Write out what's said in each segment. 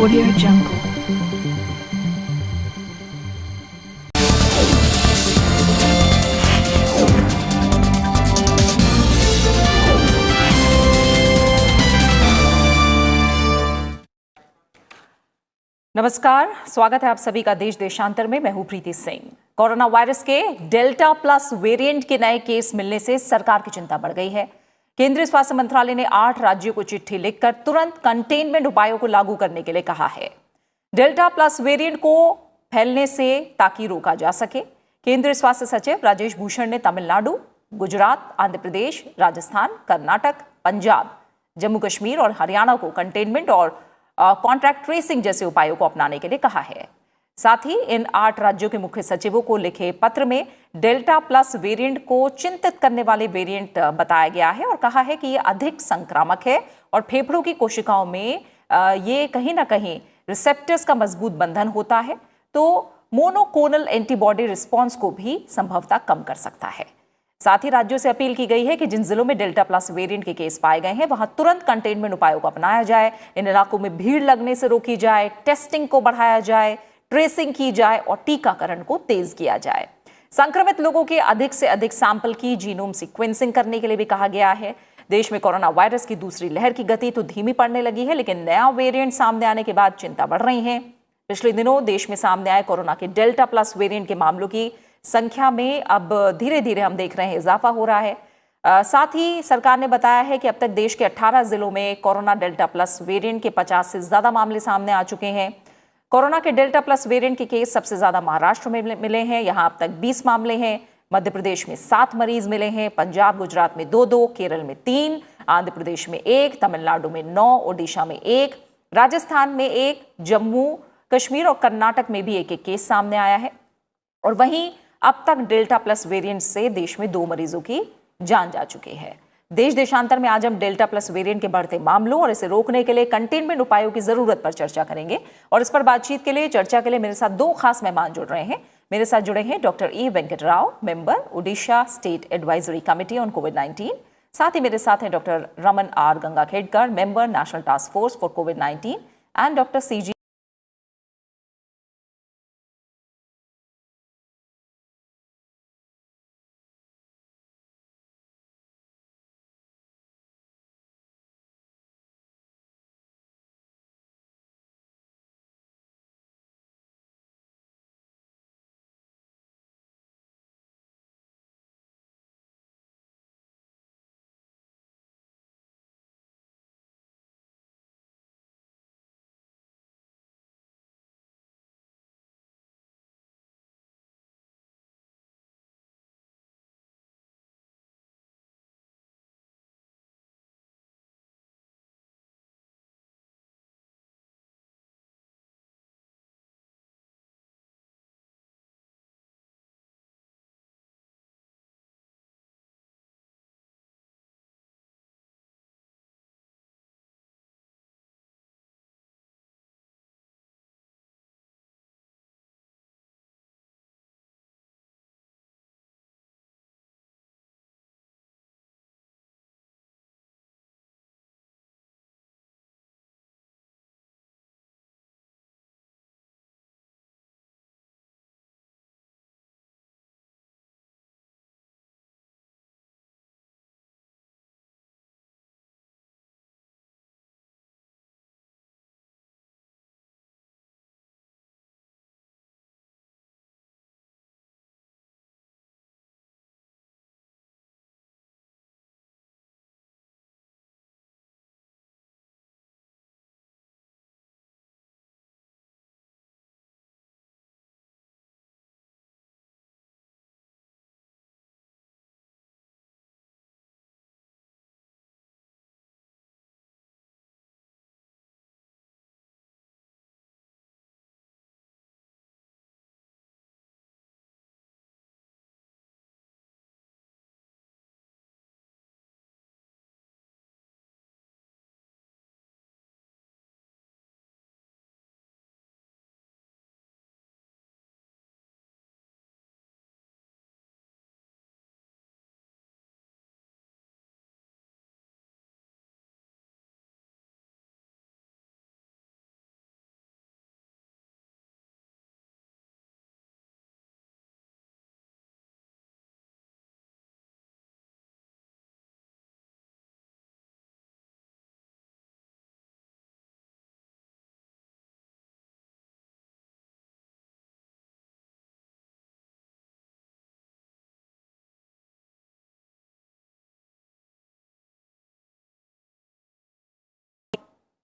Audio Jungle। नमस्कार, स्वागत है आप सभी का देश देशांतर में। मैं हूं प्रीति सिंह। कोरोना वायरस के डेल्टा प्लस वेरिएंट के नए केस मिलने से सरकार की चिंता बढ़ गई है। केंद्रीय स्वास्थ्य मंत्रालय ने 8 राज्यों को चिट्ठी लिखकर तुरंत कंटेनमेंट उपायों को लागू करने के लिए कहा है, डेल्टा प्लस वेरिएंट को फैलने से ताकि रोका जा सके। केंद्रीय स्वास्थ्य सचिव राजेश भूषण ने तमिलनाडु, गुजरात, आंध्र प्रदेश, राजस्थान, कर्नाटक, पंजाब, जम्मू कश्मीर और हरियाणा को कंटेनमेंट और कॉन्ट्रैक्ट ट्रेसिंग जैसे उपायों को अपनाने के लिए कहा है। साथ ही इन 8 राज्यों के मुख्य सचिवों को लिखे पत्र में डेल्टा प्लस वेरिएंट को चिंतित करने वाले वेरिएंट बताया गया है और कहा है कि ये अधिक संक्रामक है और फेफड़ों की कोशिकाओं में ये कहीं ना कहीं रिसेप्टर्स का मजबूत बंधन होता है, तो मोनोक्लोनल एंटीबॉडी रिस्पॉन्स को भी संभवतः कम कर सकता है। साथ ही राज्यों से अपील की गई है कि जिन जिलों में डेल्टा प्लस वेरिएंट के केस पाए गए हैं वहां तुरंत कंटेनमेंट उपायों को अपनाया जाए, इन इलाकों में भीड़ लगने से रोकी जाए, टेस्टिंग को बढ़ाया जाए, ट्रेसिंग की जाए और टीकाकरण को तेज किया जाए। संक्रमित लोगों के अधिक से अधिक सैंपल की जीनोम सीक्वेंसिंग करने के लिए भी कहा गया है। देश में कोरोना वायरस की दूसरी लहर की गति तो धीमी पड़ने लगी है, लेकिन नया वेरिएंट सामने आने के बाद चिंता बढ़ रही है। पिछले दिनों देश में सामने आए कोरोना के डेल्टा प्लस वेरिएंट के मामलों की संख्या में अब धीरे धीरे हम देख रहे हैं इजाफा हो रहा है। साथ ही सरकार ने बताया है कि अब तक देश के 18 जिलों में कोरोना डेल्टा प्लस वेरिएंट के 50 से ज्यादा मामले सामने आ चुके हैं। कोरोना के डेल्टा प्लस वेरिएंट के केस सबसे ज्यादा महाराष्ट्र में मिले हैं, यहां अब तक 20 मामले हैं। मध्य प्रदेश में 7 मरीज मिले हैं, पंजाब गुजरात में 2-2, केरल में 3, आंध्र प्रदेश में 1, तमिलनाडु में 9, ओडिशा में 1, राजस्थान में 1, जम्मू कश्मीर और कर्नाटक में भी एक केस सामने आया है। और वहीं अब तक डेल्टा प्लस वेरिएंट से देश में 2 मरीजों की जान जा चुकी है। देश देशांतर में आज हम डेल्टा प्लस वेरिएंट के बढ़ते मामलों और इसे रोकने के लिए कंटेनमेंट उपायों की जरूरत पर चर्चा करेंगे। और इस पर बातचीत के लिए, चर्चा के लिए मेरे साथ 2 खास मेहमान जुड़ रहे हैं। मेरे साथ जुड़े हैं doctor E Venkat Rao, member Odisha state advisory committee on कोविड-19। साथ ही मेरे साथ हैं doctor Raman R Gangakhedkar, member national task force for कोविड-19 एंड डॉक्टर सी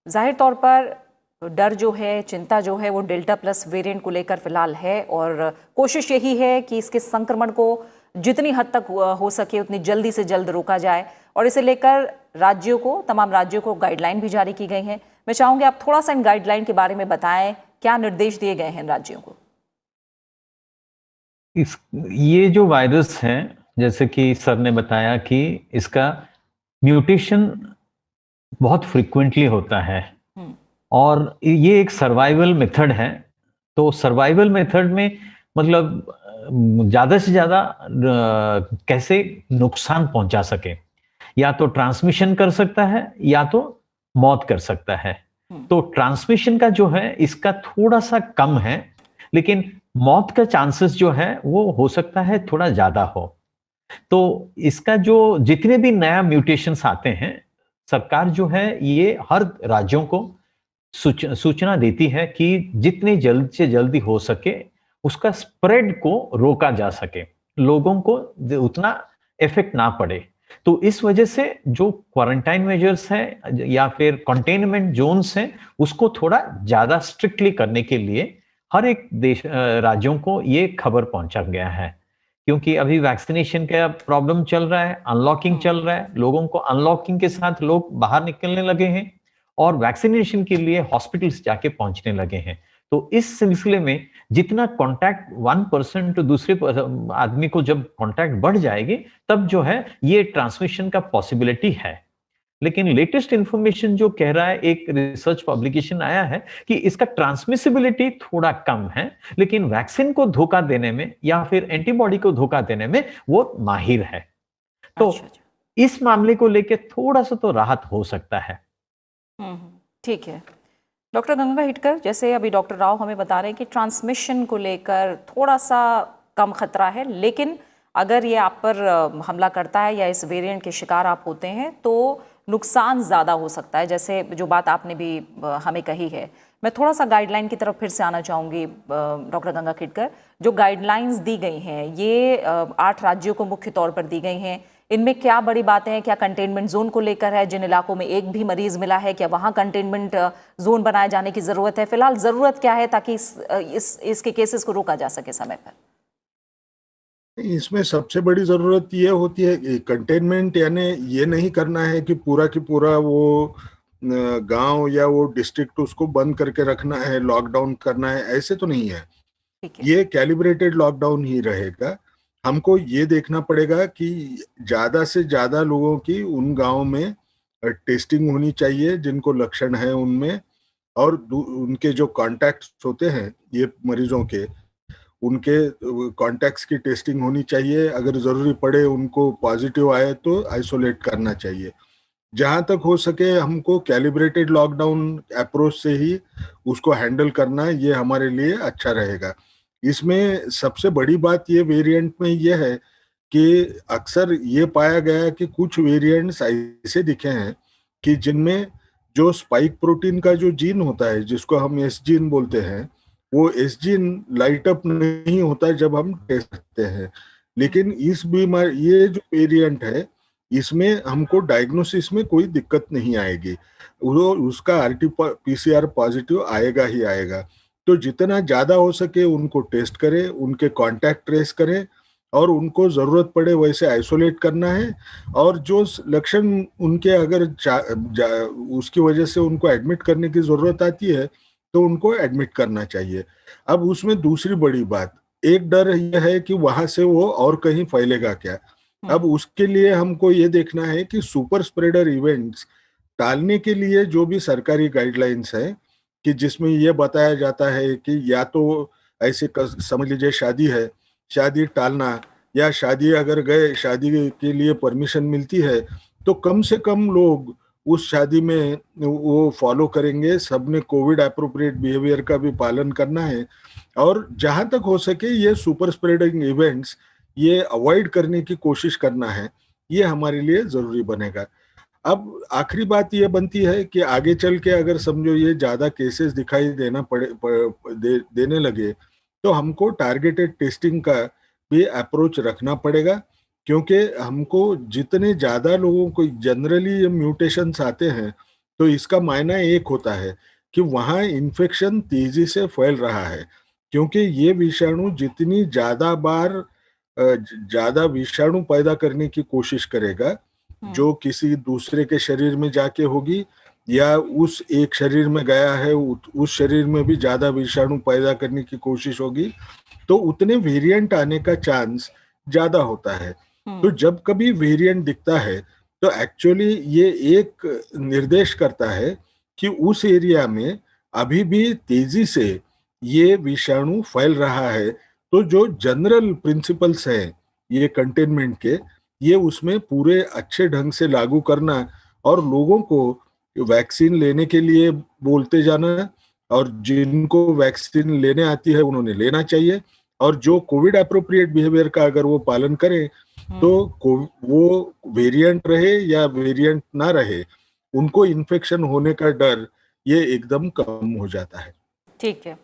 जाहिर तौर पर डर जो है, चिंता जो है वो डेल्टा प्लस वेरिएंट को लेकर फिलहाल है और कोशिश यही है कि इसके संक्रमण को जितनी हद तक हो सके उतनी जल्दी से जल्द रोका जाए और इसे लेकर तमाम राज्यों को गाइडलाइन भी जारी की गई हैं। मैं चाहूंगी आप थोड़ा सा इन गाइडलाइन के बारे में बताएं, क्या निर्देश दिए गए हैं राज्यों को? ये जो वायरस है, जैसे कि सर ने बताया कि इसका म्यूटेशन बहुत फ्रिक्वेंटली होता है और ये एक सर्वाइवल मेथड है। तो सर्वाइवल मेथड में मतलब ज्यादा से ज्यादा कैसे नुकसान पहुंचा सके, या तो ट्रांसमिशन कर सकता है या तो मौत कर सकता है। तो ट्रांसमिशन का जो है इसका थोड़ा सा कम है, लेकिन मौत का चांसेस जो है वो हो सकता है थोड़ा ज्यादा हो। तो इसका जो जितने भी नया म्यूटेशंस आते हैं, सरकार जो है ये हर राज्यों को सूचना देती है कि जितने जल्द से जल्दी हो सके उसका स्प्रेड को रोका जा सके, लोगों को उतना इफेक्ट ना पड़े। तो इस वजह से जो क्वारंटाइन मेजर्स हैं या फिर कंटेनमेंट जोन्स हैं उसको थोड़ा ज्यादा स्ट्रिक्टली करने के लिए हर एक राज्यों को ये खबर पहुंचा गया है। क्योंकि अभी वैक्सीनेशन का प्रॉब्लम चल रहा है, अनलॉकिंग चल रहा है, लोगों को अनलॉकिंग के साथ लोग बाहर निकलने लगे हैं और वैक्सीनेशन के लिए हॉस्पिटल्स जाके पहुंचने लगे हैं। तो इस सिलसिले में जितना कांटेक्ट 1% तो दूसरे आदमी को जब कांटेक्ट बढ़ जाएगी तब जो है ये ट्रांसमिशन का पॉसिबिलिटी है। लेकिन लेटेस्ट इंफॉर्मेशन जो कह रहा है, एक रिसर्च पब्लिकेशन आया है कि इसका ट्रांसमिसिबिलिटी थोड़ा कम है, लेकिन वैक्सीन को धोखा देने में या फिर एंटीबॉडी को धोखा देने में वो माहिर है। तो इस मामले को लेकर थोड़ा सा तो राहत हो सकता है। ठीक है डॉक्टर गंगा हिटकर, जैसे अभी डॉक्टर राव हमें बता रहे हैं कि ट्रांसमिशन को लेकर थोड़ा सा कम खतरा है, लेकिन अगर ये आप पर हमला करता है या इस वेरिएंट के शिकार आप होते हैं तो नुकसान ज़्यादा हो सकता है, जैसे जो बात आपने भी हमें कही है। मैं थोड़ा सा गाइडलाइन की तरफ फिर से आना चाहूँगी डॉक्टर गंगा खिटकर। जो गाइडलाइंस दी गई हैं ये 8 राज्यों को मुख्य तौर पर दी गई हैं, इनमें क्या बड़ी बातें हैं? क्या कंटेनमेंट जोन को लेकर है? जिन इलाकों में एक भी मरीज मिला है क्या वहाँ कंटेनमेंट जोन बनाए जाने की ज़रूरत है? फिलहाल ज़रूरत क्या है ताकि इसके केसेस को रोका जा सके समय पर? इसमें सबसे बड़ी जरूरत ये होती है कंटेनमेंट, यानी ये नहीं करना है कि पूरा की पूरा वो गांव या वो डिस्ट्रिक्ट उसको बंद करके रखना है, लॉकडाउन करना है, ऐसे तो नहीं है। ये कैलिब्रेटेड लॉकडाउन ही रहेगा। हमको ये देखना पड़ेगा कि ज्यादा से ज्यादा लोगों की उन गांव में टेस्टिंग होनी चाहिए जिनको लक्षण है उनमें, और उनके जो कॉन्टैक्ट्स होते हैं ये मरीजों के, उनके कॉन्टैक्ट्स की टेस्टिंग होनी चाहिए। अगर जरूरी पड़े उनको पॉजिटिव आए तो आइसोलेट करना चाहिए। जहां तक हो सके हमको कैलिब्रेटेड लॉकडाउन अप्रोच से ही उसको हैंडल करना, ये हमारे लिए अच्छा रहेगा। इसमें सबसे बड़ी बात ये वेरिएंट में ये है कि अक्सर ये पाया गया कि कुछ वेरिएंट्स ऐसे दिखे हैं कि जिनमें जो स्पाइक प्रोटीन का जो जीन होता है, जिसको हम एस जीन बोलते हैं, वो एस जीन लाइट अप नहीं होता जब हम टेस्ट करते हैं। लेकिन इस बीमारी, ये जो वेरिएंट है, इसमें हमको डायग्नोसिस में कोई दिक्कत नहीं आएगी, वो उसका RT-PCR पॉजिटिव आएगा ही आएगा। तो जितना ज्यादा हो सके उनको टेस्ट करें, उनके कॉन्टैक्ट ट्रेस करें और उनको जरूरत पड़े वैसे आइसोलेट करना है। और जो लक्षण उनके अगर उसकी वजह से उनको एडमिट करने की जरूरत आती है तो उनको एडमिट करना चाहिए। अब उसमें दूसरी बड़ी बात, एक डर यह है कि वहां से वो और कहीं फैलेगा क्या। अब उसके लिए हमको ये देखना है कि सुपर स्प्रेडर इवेंट्स टालने के लिए जो भी सरकारी गाइडलाइंस है, कि जिसमें ये बताया जाता है कि या तो ऐसे समझ लीजिए शादी है, शादी टालना, या शादी अगर गए, शादी के लिए परमिशन मिलती है तो कम से कम लोग उस शादी में वो फॉलो करेंगे। सबने कोविड एप्रोप्रिएट बिहेवियर का भी पालन करना है और जहां तक हो सके ये सुपर स्प्रेडिंग इवेंट्स ये अवॉइड करने की कोशिश करना है, ये हमारे लिए जरूरी बनेगा। अब आखिरी बात ये बनती है कि आगे चल के अगर समझो ये ज्यादा केसेस दिखाई देने लगे तो हमको टारगेटेड टेस्टिंग का भी अप्रोच रखना पड़ेगा, क्योंकि हमको जितने ज्यादा लोगों को जनरली ये म्यूटेशंस आते हैं तो इसका मायना एक होता है कि वहां इन्फेक्शन तेजी से फैल रहा है, क्योंकि ये विषाणु जितनी ज्यादा विषाणु पैदा करने की कोशिश करेगा, जो किसी दूसरे के शरीर में जाके होगी या उस एक शरीर में गया है उस शरीर में भी ज्यादा विषाणु पैदा करने की कोशिश होगी, तो उतने वेरिएंट आने का चांस ज्यादा होता है। तो जब कभी वेरिएंट दिखता है तो एक्चुअली ये एक निर्देश करता है कि उस एरिया में अभी भी तेजी से ये विषाणु फैल रहा है। तो जो जनरल प्रिंसिपल्स हैं ये कंटेनमेंट के, ये उसमें पूरे अच्छे ढंग से लागू करना और लोगों को वैक्सीन लेने के लिए बोलते जाना, और जिनको वैक्सीन लेने आती है उन्होंने लेना चाहिए, और जो कोविड एप्रोप्रिएट बिहेवियर का अगर वो पालन करें तो वो वेरिएंट रहे या वेरिएंट ना रहे, उनको इन्फेक्शन होने का डर ये एकदम कम हो जाता है। ठीक है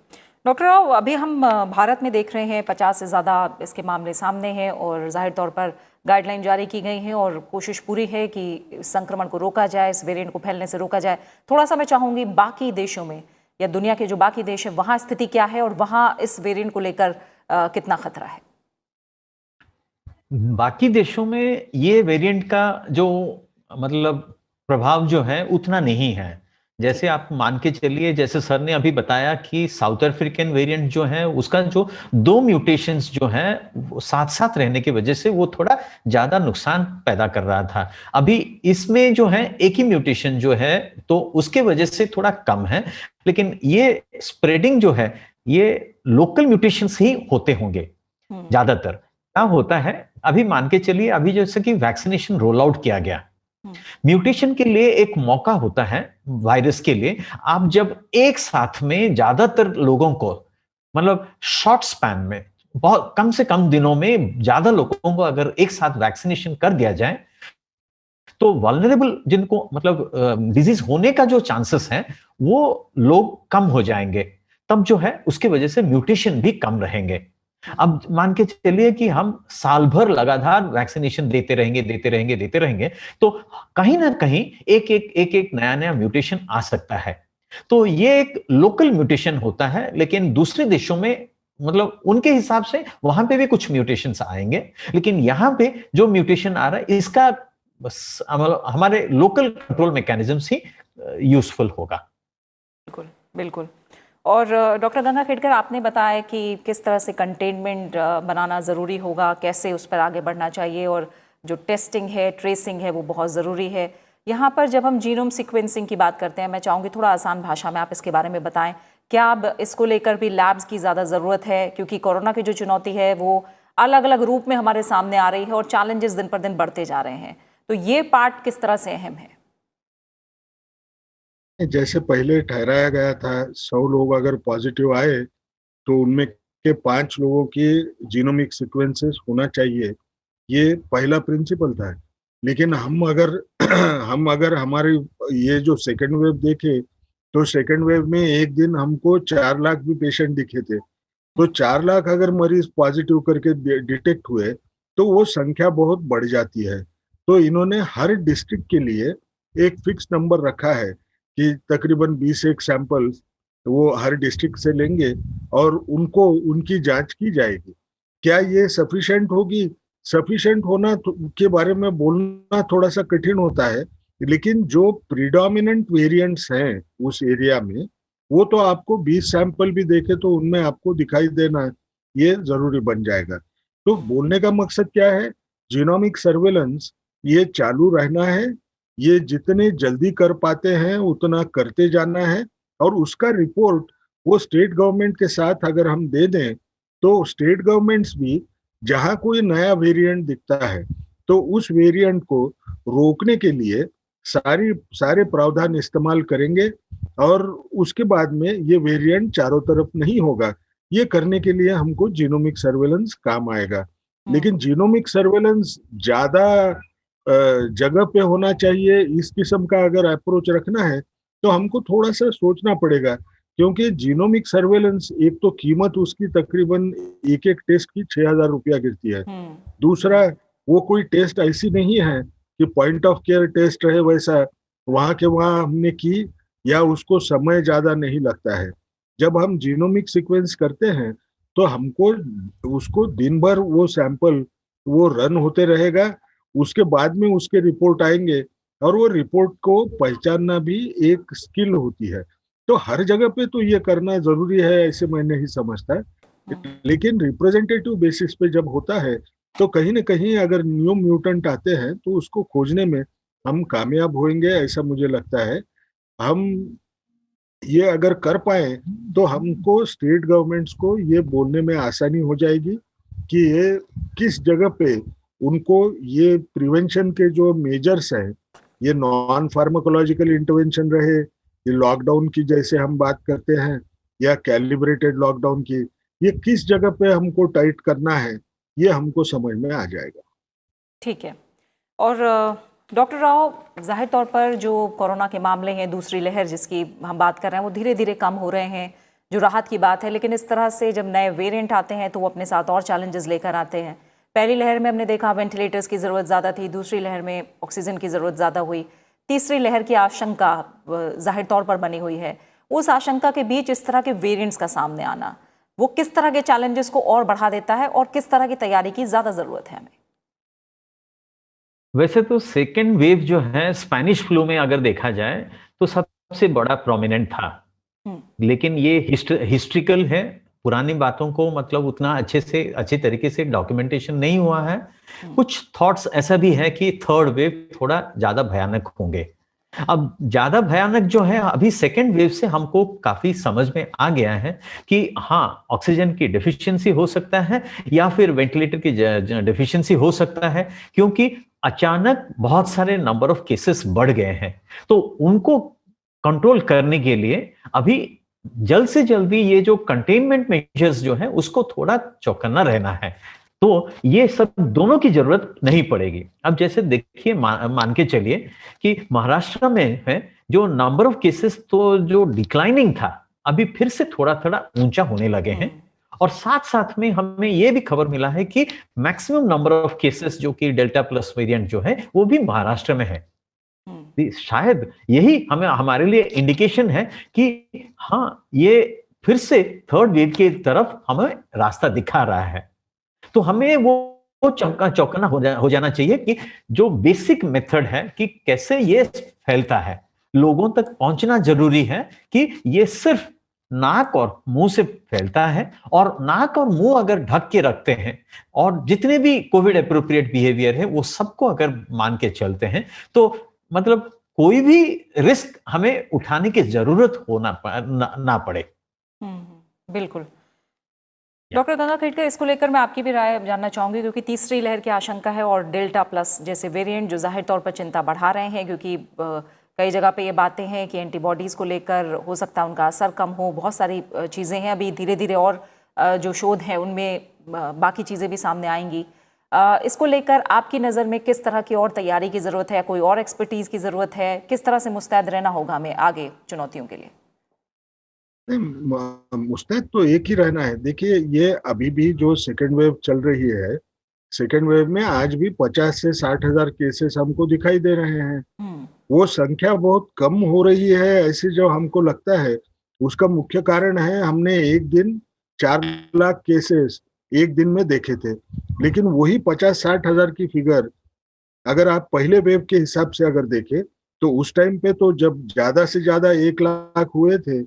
डॉक्टर राव, अभी हम भारत में देख रहे हैं 50 से ज़्यादा इसके मामले सामने हैं और जाहिर तौर पर गाइडलाइन जारी की गई हैं और कोशिश पूरी है कि संक्रमण को रोका जाए, इस वेरिएंट को फैलने से रोका जाए। थोड़ा सा मैं चाहूँगी बाकी देशों में या दुनिया के जो बाकी देश है वहाँ स्थिति क्या है और वहाँ इस वेरिएंट को लेकर कितना खतरा है? बाकी देशों में ये वेरिएंट का जो मतलब प्रभाव जो है उतना नहीं है। जैसे आप मान के चलिए, जैसे सर ने अभी बताया कि साउथ अफ्रीकन वेरिएंट जो है उसका जो 2 म्यूटेशंस जो है साथ साथ रहने की वजह से वो थोड़ा ज्यादा नुकसान पैदा कर रहा था। अभी इसमें जो है एक ही म्यूटेशन जो है तो उसके वजह से थोड़ा कम है, लेकिन ये स्प्रेडिंग जो है ये लोकल म्यूटेशंस ही होते होंगे ज्यादातर। क्या होता है, अभी मान के चलिए अभी जैसे कि वैक्सीनेशन रोल आउट किया गया, म्यूटेशन के लिए एक मौका होता है वायरस के लिए। आप जब एक साथ में ज्यादातर लोगों को मतलब शॉर्ट स्पैन में बहुत कम से कम दिनों में ज्यादा लोगों को अगर एक साथ वैक्सीनेशन कर दिया जाए तो वल्नरेबल जिनको मतलब डिजीज होने का जो चांसेस है वो लोग कम हो जाएंगे, तब जो है उसकी वजह से म्यूटेशन भी कम रहेंगे। अब मान के चलिए कि हम साल भर लगातार वैक्सीनेशन देते रहेंगे तो कहीं ना कहीं एक नया म्यूटेशन आ सकता है। तो ये एक लोकल म्यूटेशन होता है, लेकिन दूसरे देशों में मतलब उनके हिसाब से वहां पे भी कुछ म्यूटेशंस आएंगे, लेकिन यहाँ पे जो म्यूटेशन आ रहा है इसका बस हमारे लोकल कंट्रोल मैकेनिज्म्स ही यूजफुल होगा। बिल्कुल बिल्कुल। और डॉक्टर गंगा खेड़कर, आपने बताया कि किस तरह से कंटेनमेंट बनाना ज़रूरी होगा, कैसे उस पर आगे बढ़ना चाहिए, और जो टेस्टिंग है, ट्रेसिंग है, वो बहुत ज़रूरी है। यहाँ पर जब हम जीनोम सीक्वेंसिंग की बात करते हैं, मैं चाहूँगी थोड़ा आसान भाषा में आप इसके बारे में बताएं। क्या अब इसको लेकर भी लैब्स की ज़्यादा ज़रूरत है, क्योंकि कोरोना की जो चुनौती है वो अलग अलग रूप में हमारे सामने आ रही है और चैलेंजेस दिन पर दिन बढ़ते जा रहे हैं, तो ये पार्ट किस तरह से अहम है? जैसे पहले ठहराया गया था 100 लोग अगर पॉजिटिव आए तो उनमें के 5 लोगों की जीनोमिक सीक्वेंसेस होना चाहिए, ये पहला प्रिंसिपल था। लेकिन हम अगर हमारी ये जो सेकेंड वेव देखे तो सेकेंड वेव में एक दिन हमको 4 लाख भी पेशेंट दिखे थे। तो 4 लाख अगर मरीज पॉजिटिव करके डिटेक्ट हुए तो वो संख्या बहुत बढ़ जाती है। तो इन्होंने हर डिस्ट्रिक्ट के लिए एक फिक्स नंबर रखा है कि तकरीबन 20 एक सैंपल्स वो हर डिस्ट्रिक्ट से लेंगे और उनको उनकी जांच की जाएगी। क्या ये सफिशिएंट होगी? सफिशिएंट होना के बारे में बोलना थोड़ा सा कठिन होता है, लेकिन जो प्रीडोमिनेंट वेरिएंट्स हैं उस एरिया में वो तो आपको 20 सैंपल भी देखे तो उनमें आपको दिखाई देना ये जरूरी बन जाएगा। तो बोलने का मकसद क्या है, जीनोमिक सर्वेलेंस ये चालू रहना है, ये जितने जल्दी कर पाते हैं उतना करते जाना है, और उसका रिपोर्ट वो स्टेट गवर्नमेंट के साथ अगर हम दे दें तो स्टेट गवर्नमेंट्स भी जहां कोई नया वेरिएंट दिखता है तो उस वेरिएंट को रोकने के लिए सारे प्रावधान इस्तेमाल करेंगे, और उसके बाद में ये वेरिएंट चारों तरफ नहीं होगा। ये करने के लिए हमको जीनोमिक सर्वेलेंस काम आएगा। लेकिन जीनोमिक सर्वेलेंस ज्यादा जगह पे होना चाहिए, इस किस्म का अगर अप्रोच रखना है तो हमको थोड़ा सा सोचना पड़ेगा, क्योंकि जीनोमिक सर्वेलेंस एक तो कीमत उसकी तकरीबन एक टेस्ट की 6,000 रुपया गिरती है। दूसरा, वो कोई टेस्ट ऐसी नहीं है कि पॉइंट ऑफ केयर टेस्ट रहे वैसा, वहां के वहां हमने की, या उसको समय ज्यादा नहीं लगता है। जब हम जीनोमिक सीक्वेंस करते हैं तो हमको उसको दिन भर वो सैंपल वो रन होते रहेगा, उसके बाद में उसके रिपोर्ट आएंगे, और वो रिपोर्ट को पहचानना भी एक स्किल होती है। तो हर जगह पे तो ये करना जरूरी है ऐसे मैं नहीं समझता, लेकिन रिप्रेजेंटेटिव बेसिस पे जब होता है तो कहीं ना कहीं अगर न्यू म्यूटेंट आते हैं तो उसको खोजने में हम कामयाब होंगे, ऐसा मुझे लगता है। हम ये अगर कर पाए तो हमको स्टेट गवर्नमेंट्स को ये बोलने में आसानी हो जाएगी कि ये किस जगह पे उनको ये प्रिवेंशन के जो मेजर्स हैं, ये नॉन फार्माकोलॉजिकल इंटरवेंशन रहे, ये लॉकडाउन की जैसे हम बात करते हैं या कैलिब्रेटेड लॉकडाउन की, ये किस जगह पे हमको टाइट करना है, ये हमको समझ में आ जाएगा। ठीक है। और डॉक्टर राव, जाहिर तौर पर जो कोरोना के मामले हैं, दूसरी लहर जिसकी हम बात कर रहे हैं, वो धीरे धीरे कम हो रहे हैं, जो राहत की बात है। लेकिन इस तरह से जब नए वेरिएंट आते हैं तो वो अपने साथ और चैलेंजेस लेकर आते हैं। पहली लहर में हमने देखा वेंटिलेटर्स की ज़रूरत ज़्यादा थी, दूसरी लहर में ऑक्सीजन की ज़रूरत ज़्यादा हुई, तीसरी लहर की आशंका जाहिर तौर पर बनी हुई है। उस आशंका के बीच इस तरह के वेरिएंट्स का सामने आना, वो किस तरह के चैलेंजेस को और बढ़ा देता है और किस तरह की तैयारी की ज़्यादा ज़रूरत है हमें? वैसे तो सेकेंड वेव जो है स्पेनिश फ्लू में अगर देखा जाए तो सबसे बड़ा प्रोमिनेंट था, लेकिन ये हिस्ट्रिकल है, पुरानी बातों को मतलब उतना अच्छे तरीके से डॉक्यूमेंटेशन नहीं हुआ है। कुछ थॉट्स ऐसा भी है कि थर्ड वेव थोड़ा ज्यादा भयानक होंगे। अब ज्यादा भयानक जो है अभी सेकेंड वेव से हमको काफी समझ में आ गया है कि हाँ, ऑक्सीजन की डेफिशिएंसी हो सकता है या फिर वेंटिलेटर की डेफिशिएंसी हो सकता है, क्योंकि अचानक बहुत सारे नंबर ऑफ केसेस बढ़ गए हैं। तो उनको कंट्रोल करने के लिए अभी जल्द से जल्दी ये जो कंटेनमेंट मेजर्स जो है उसको थोड़ा चौकन्ना रहना है। तो ये सब दोनों की जरूरत नहीं पड़ेगी। अब जैसे देखिए, मान के चलिए कि महाराष्ट्र में है जो नंबर ऑफ केसेस तो जो डिक्लाइनिंग था अभी फिर से थोड़ा थोड़ा ऊंचा होने लगे हैं, और साथ साथ में हमें यह भी खबर मिला है कि मैक्सिमम नंबर ऑफ केसेस जो कि डेल्टा प्लस वेरिएंट जो है वो भी महाराष्ट्र में है। शायद यही हमें हमारे लिए इंडिकेशन है कि हाँ, ये फिर से थर्ड वेव की तरफ हमें रास्ता दिखा रहा है। तो हमें वो चौकन्ना हो जाना चाहिए कि जो बेसिक मेथड है कि कैसे ये फैलता है, लोगों तक पहुंचना जरूरी है कि ये सिर्फ नाक और मुंह से फैलता है, और नाक और मुंह अगर ढक के रखते हैं और जितने भी कोविड एप्रोप्रिएट बिहेवियर है वो सबको अगर मान के चलते हैं तो मतलब कोई भी रिस्क हमें उठाने की जरूरत ना पड़े। बिल्कुल। डॉक्टर गंगा खेडकर, इसको लेकर मैं आपकी भी राय जानना चाहूंगी, क्योंकि तीसरी लहर की आशंका है और डेल्टा प्लस जैसे वेरिएंट जो जाहिर तौर पर चिंता बढ़ा रहे हैं, क्योंकि कई जगह पे ये बातें हैं कि एंटीबॉडीज़ को लेकर हो सकता है उनका असर कम हो, बहुत सारी चीज़ें हैं। अभी धीरे धीरे और जो शोध है उनमें बाकी चीज़ें भी सामने आएंगी। इसको लेकर आपकी नज़र में किस तरह की और तैयारी की ज़रूरत है, कोई और एक्सपर्टीज़ की ज़रूरत है, किस तरह से मुस्तैद रहना होगा हमें आगे चुनौतियों के लिए? मुस्तैद तो एक ही रहना है। देखिए, ये अभी भी जो सेकेंड वेव चल रही है, सेकेंड वेव में आज भी 50 से 60 हजार केसेस हमको दिखाई दे रहे हैं। वो संख्या बहुत कम हो रही है ऐसे जो हमको लगता है, उसका मुख्य कारण है हमने एक दिन 4 लाख केसेस एक दिन में देखे थे, लेकिन वही 50-60 हजार की फिगर अगर आप पहले वेव के हिसाब से अगर देखें तो उस टाइम पे तो जब ज्यादा से ज्यादा 1 लाख हुए थे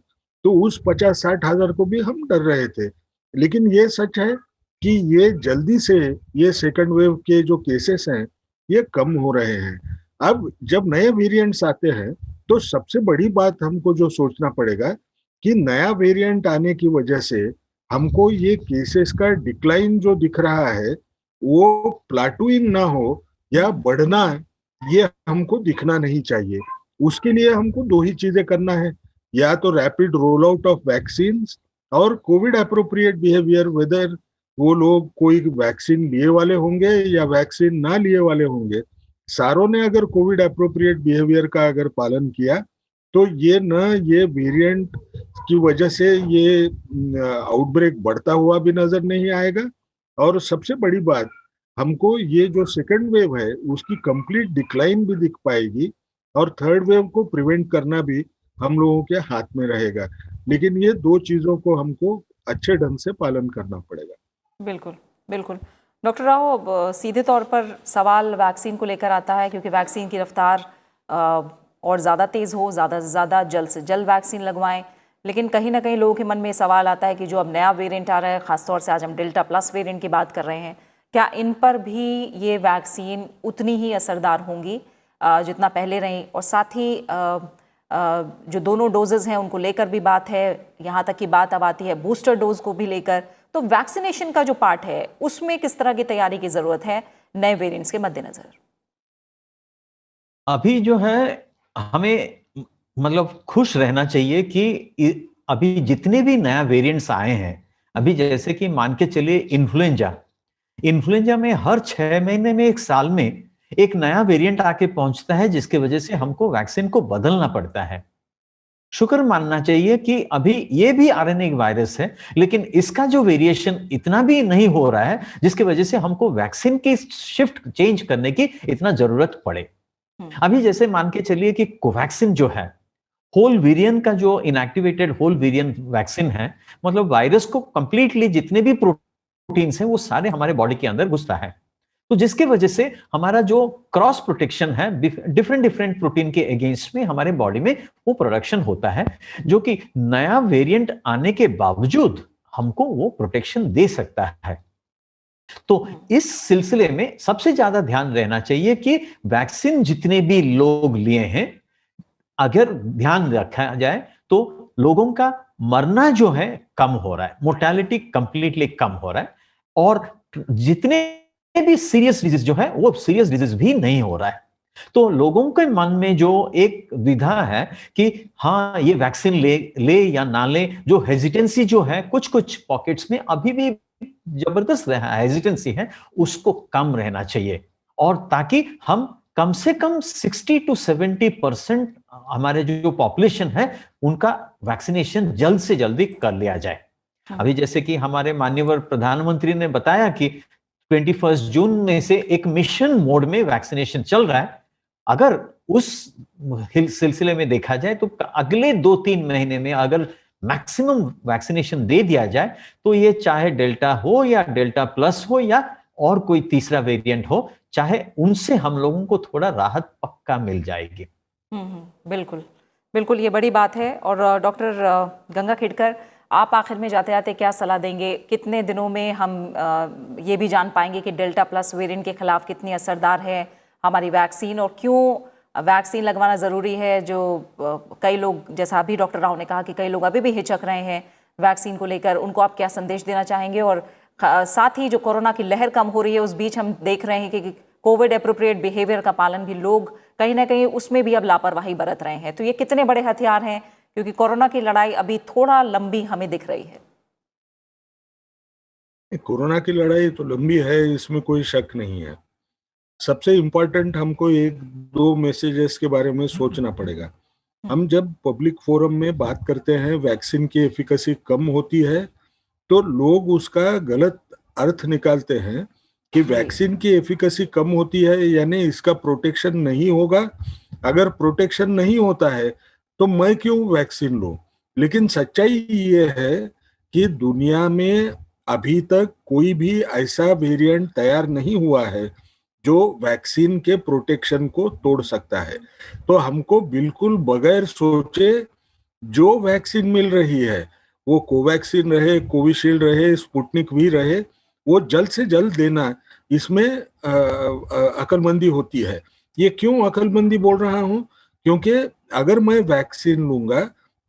तो उस 50-60 हजार को भी हम डर रहे थे। लेकिन ये सच है कि ये जल्दी से ये सेकंड वेव के जो केसेस हैं ये कम हो रहे हैं। अब जब नए वेरिएंट्स आते हैं तो सबसे बड़ी बात हमको जो सोचना पड़ेगा कि नया वेरिएंट आने की वजह से हमको ये केसेस का डिक्लाइन जो दिख रहा है वो प्लाटूइंग ना हो या बढ़ना, ये हमको दिखना नहीं चाहिए। उसके लिए हमको दो ही चीजें करना है, या तो rapid roll out of vaccine और कोविड एप्रोप्रिएट बिहेवियर, वेदर वो लोग कोई वैक्सीन लिए वाले होंगे या वैक्सीन ना लिए वाले होंगे, सारों ने अगर कोविड एप्रोप्रिएट बिहेवियर का अगर पालन किया तो ये वेरिएंट की वजह से ये आउटब्रेक बढ़ता हुआ भी नजर नहीं आएगा। और सबसे बड़ी बात, हमको ये जो सेकंड वेव है उसकी कंप्लीट डिक्लाइन भी दिख पाएगी, और थर्ड वेव को प्रिवेंट करना भी हम लोगों के हाथ में रहेगा। लेकिन ये दो चीजों को हमको अच्छे ढंग से पालन करना पड़ेगा। बिल्कुल, बिल्कुल। डॉक्टर राव, अब सीधे तौर पर सवाल वैक्सीन को लेकर आता है, क्योंकि वैक्सीन की रफ्तार और ज़्यादा तेज़ हो, ज़्यादा से ज़्यादा जल्द से जल्द वैक्सीन लगवाएं। लेकिन कहीं ना कहीं लोगों के मन में सवाल आता है कि जो अब नया वेरिएंट आ रहा है, ख़ासतौर से आज हम डेल्टा प्लस वेरिएंट की बात कर रहे हैं, क्या इन पर भी ये वैक्सीन उतनी ही असरदार होंगी जितना पहले रही? और साथ ही जो दोनों डोजेज़ हैं उनको लेकर भी बात है, यहाँ तक की बात अब आती है बूस्टर डोज को भी लेकर। तो वैक्सीनेशन का जो पार्ट है उसमें किस तरह की तैयारी की ज़रूरत है नए वेरिएंट्स के मद्देनज़र? अभी जो है हमें मतलब खुश रहना चाहिए कि अभी जितने भी नया वेरिएंट्स आए हैं, अभी जैसे कि मान के चलिए इन्फ्लुएंजा में हर 6 महीने में, 1 साल में एक नया वेरिएंट आके पहुंचता है, जिसकी वजह से हमको वैक्सीन को बदलना पड़ता है। शुक्र मानना चाहिए कि अभी ये भी आरएनए वायरस है, लेकिन इसका जो वेरिएशन इतना भी नहीं हो रहा है जिसकी वजह से हमको वैक्सीन की शिफ्ट चेंज करने की इतना जरूरत पड़े। अभी जैसे मान के चलिए कि कोवैक्सीन जो है, होल वेरिएंट का जो इनएक्टिवेटेड होल वेरिएंट वैक्सीन है, मतलब वायरस को कंप्लीटली जितने भी प्रोटीन्स हैं वो सारे हमारे बॉडी के अंदर घुसता है। तो जिसके वजह से हमारा जो क्रॉस प्रोटेक्शन है डिफरेंट प्रोटीन के अगेंस्ट में हमारे बॉडी में वो प्रोडक्शन होता है, जो कि नया वेरिएंट आने के बावजूद हमको वो प्रोटेक्शन दे सकता है। तो इस सिलसिले में सबसे ज्यादा ध्यान रहना चाहिए कि वैक्सीन जितने भी लोग लिए हैं, अगर ध्यान रखा जाए तो लोगों का मरना जो है कम हो रहा है, मोर्टेलिटी कंप्लीटली कम हो रहा है, और जितने भी सीरियस डिजीज जो है वो सीरियस डिजीज भी नहीं हो रहा है। तो लोगों के मन में जो एक विधा है कि हाँ ये वैक्सीन ले या ना ले, जो हेजिटेंसी जो है कुछ कुछ पॉकेट्स में अभी भी जबरदस्त हेजिटेंसी है, उसको कम रहना चाहिए, और ताकि हम कम से कम 60 to 70% हमारे जो पॉपुलेशन है उनका वैक्सीनेशन जल्द से जल्दी कर लिया जाए। अभी जैसे कि हमारे माननीय प्रधानमंत्री ने बताया कि 21 जून में से एक मिशन मोड में वैक्सीनेशन चल रहा है। अगर उस सिलसिले में देखा जाए तो अगले 2-3 महीने में अगर मैक्सिमम वैक्सीनेशन दे दिया जाए तो ये चाहे डेल्टा हो या डेल्टा प्लस हो या और कोई तीसरा वेरिएंट हो, चाहे उनसे हम लोगों को थोड़ा राहत पक्का मिल जाएगी। बिल्कुल बिल्कुल, ये बड़ी बात है। और डॉक्टर गंगा खेड़कर, आप आखिर में जाते जाते क्या सलाह देंगे? कितने दिनों में हम ये भी जान पाएंगे कि डेल्टा प्लस वेरिएंट के खिलाफ कितनी असरदार है हमारी वैक्सीन, और क्यों वैक्सीन लगवाना ज़रूरी है? जो कई लोग, जैसा अभी डॉक्टर राव ने कहा कि कई लोग अभी भी हिचक रहे हैं वैक्सीन को लेकर, उनको आप क्या संदेश देना चाहेंगे? और साथ ही जो कोरोना की लहर कम हो रही है उस बीच हम देख रहे हैं कि कोविड एप्रोप्रिएट बिहेवियर का पालन भी लोग कहीं ना कहीं उसमें भी अब लापरवाही बरत रहे हैं। तो ये कितने बड़े हथियार हैं, क्योंकि कोरोना की लड़ाई अभी थोड़ा लंबी हमें दिख रही है। कोरोना की लड़ाई तो लंबी है, इसमें कोई शक नहीं है। सबसे इम्पोर्टेंट हमको 1-2 मैसेजेस के बारे में सोचना पड़ेगा। हम जब पब्लिक फोरम में बात करते हैं वैक्सीन की एफिकेसी कम होती है, तो लोग उसका गलत अर्थ निकालते हैं कि वैक्सीन की एफिकेसी कम होती है यानी इसका प्रोटेक्शन नहीं होगा। अगर प्रोटेक्शन नहीं होता है तो मैं क्यों वैक्सीन लूं? लेकिन सच्चाई ये है कि दुनिया में अभी तक कोई भी ऐसा वेरिएंट तैयार नहीं हुआ है जो वैक्सीन के प्रोटेक्शन को तोड़ सकता है। तो हमको बिल्कुल बगैर सोचे जो वैक्सीन मिल रही है, वो कोवैक्सीन रहे, कोविशील्ड रहे, स्पुतनिक भी रहे, वो जल्द से जल्द देना, इसमें अकलमंदी होती है। ये क्यों अकलमंदी बोल रहा हूं? क्योंकि अगर मैं वैक्सीन लूंगा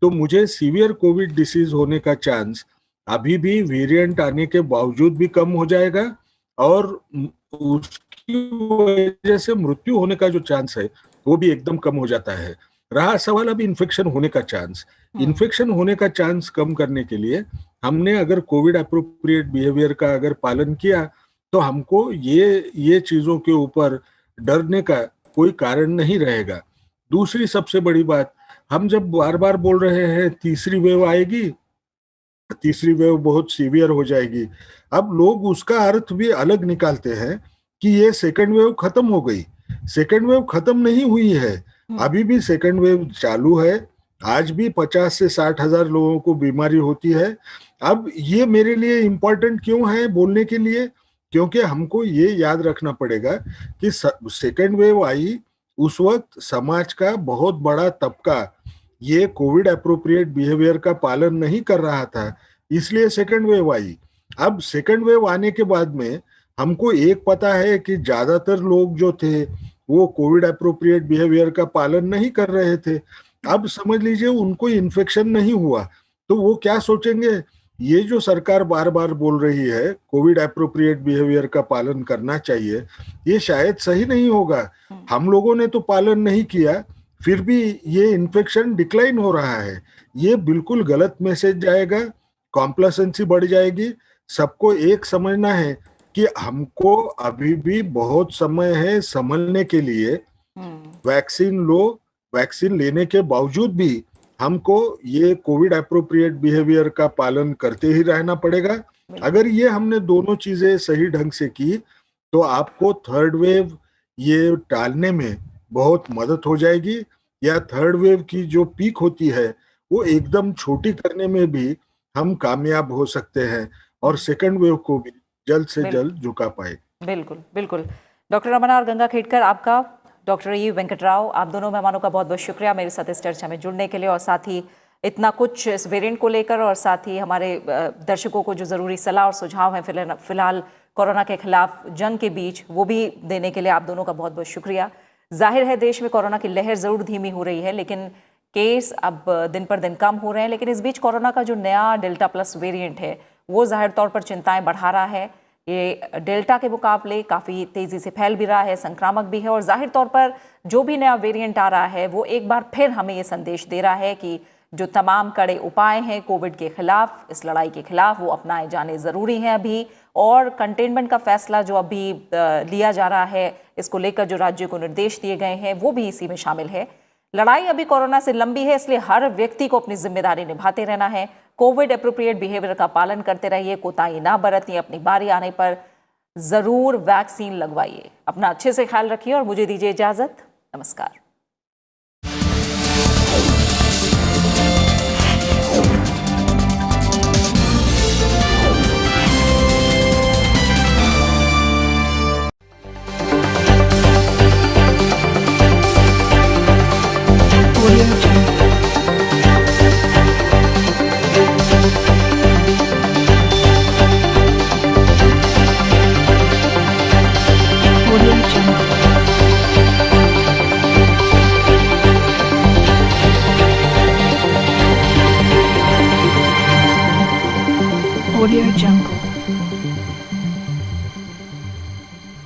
तो मुझे सीवियर कोविड डिसीज होने का चांस अभी भी वेरिएंट आने के बावजूद भी कम हो जाएगा, और उसकी वजह से मृत्यु होने का जो चांस है वो भी एकदम कम हो जाता है। रहा सवाल अभी इन्फेक्शन होने का चांस, इन्फेक्शन होने का चांस कम करने के लिए हमने अगर कोविड एप्रोप्रिएट बिहेवियर का अगर पालन किया तो हमको ये चीजों के ऊपर डरने का कोई कारण नहीं रहेगा। दूसरी सबसे बड़ी बात, हम जब बार बार बोल रहे हैं तीसरी वेव आएगी, तीसरी वेव बहुत सीवियर हो जाएगी, अब लोग उसका अर्थ भी अलग निकालते हैं कि ये सेकंड वेव खत्म हो गई। सेकंड वेव खत्म नहीं हुई है, अभी भी सेकंड वेव चालू है, आज भी 50 से 60 हजार लोगों को बीमारी होती है। अब ये मेरे लिए इम्पोर्टेंट क्यों है बोलने के लिए, क्योंकि हमको ये याद रखना पड़ेगा कि सेकंड वेव आई उस वक्त समाज का बहुत बड़ा तबका ये कोविड एप्रोप्रिएट बिहेवियर का पालन नहीं कर रहा था, इसलिए सेकंड वेव आई। अब सेकंड वेव आने के बाद में हमको एक पता है कि ज्यादातर लोग जो थे वो कोविड एप्रोप्रिएट बिहेवियर का पालन नहीं कर रहे थे। अब समझ लीजिए उनको इन्फेक्शन नहीं हुआ तो वो क्या सोचेंगे, ये जो सरकार बार बार बोल रही है कोविड एप्रोप्रिएट बिहेवियर का पालन करना चाहिए, ये शायद सही नहीं होगा। हम लोगों ने तो पालन नहीं किया, फिर भी ये इन्फेक्शन डिक्लाइन हो रहा है, ये बिल्कुल गलत मैसेज जाएगा, कॉम्प्लेसेंसी बढ़ जाएगी। सबको एक समझना है कि हमको अभी भी बहुत समय है संभलने के लिए। वैक्सीन लो, वैक्सीन लेने के बावजूद भी हमको ये कोविड एप्रोप्रिएट बिहेवियर का पालन करते ही रहना पड़ेगा। अगर ये हमने दोनों चीजें सही ढंग से की तो आपको थर्ड वेव ये टालने में बहुत मदद हो जाएगी, या थर्ड वेव की जो पीक होती है वो एकदम छोटी करने में भी हम कामयाब हो सकते हैं और सेकंड वेव को भी जल्द से जल्द झुका पाए। बिल्कुल बिल्कुल। डॉक्टर रमना और गंगा खेड़कर, आपका, डॉक्टर ई वेंकटराव, आप दोनों मेहमानों का बहुत बहुत शुक्रिया मेरे साथ इस चर्चा में जुड़ने के लिए, और साथ ही इतना कुछ इस वेरिएंट को लेकर, और साथ ही हमारे दर्शकों को जो ज़रूरी सलाह और सुझाव हैं फिलहाल कोरोना के खिलाफ जंग के बीच, वो भी देने के लिए आप दोनों का बहुत बहुत शुक्रिया। जाहिर है देश में कोरोना की लहर ज़रूर धीमी हो रही है, लेकिन केस अब दिन पर दिन कम हो रहे हैं, लेकिन इस बीच कोरोना का जो नया डेल्टा प्लस वेरिएंट है वो जाहिर तौर पर चिंताएं बढ़ा रहा है। ये डेल्टा के मुकाबले काफ़ी तेज़ी से फैल भी रहा है, संक्रामक भी है, और जाहिर तौर पर जो भी नया वेरिएंट आ रहा है वो एक बार फिर हमें ये संदेश दे रहा है कि जो तमाम कड़े उपाय हैं कोविड के खिलाफ, इस लड़ाई के खिलाफ, वो अपनाए जाने ज़रूरी हैं अभी। और कंटेनमेंट का फैसला जो अभी लिया जा रहा है, इसको लेकर जो राज्यों को निर्देश दिए गए हैं वो भी इसी में शामिल है। लड़ाई अभी कोरोना से लंबी है, इसलिए हर व्यक्ति को अपनी जिम्मेदारी निभाते रहना है। कोविड एप्रोप्रिएट बिहेवियर का पालन करते रहिए, कोताही ना बरतिए, अपनी बारी आने पर ज़रूर वैक्सीन लगवाइए। अपना अच्छे से ख्याल रखिए और मुझे दीजिए इजाज़त। नमस्कार। Audio Jungle.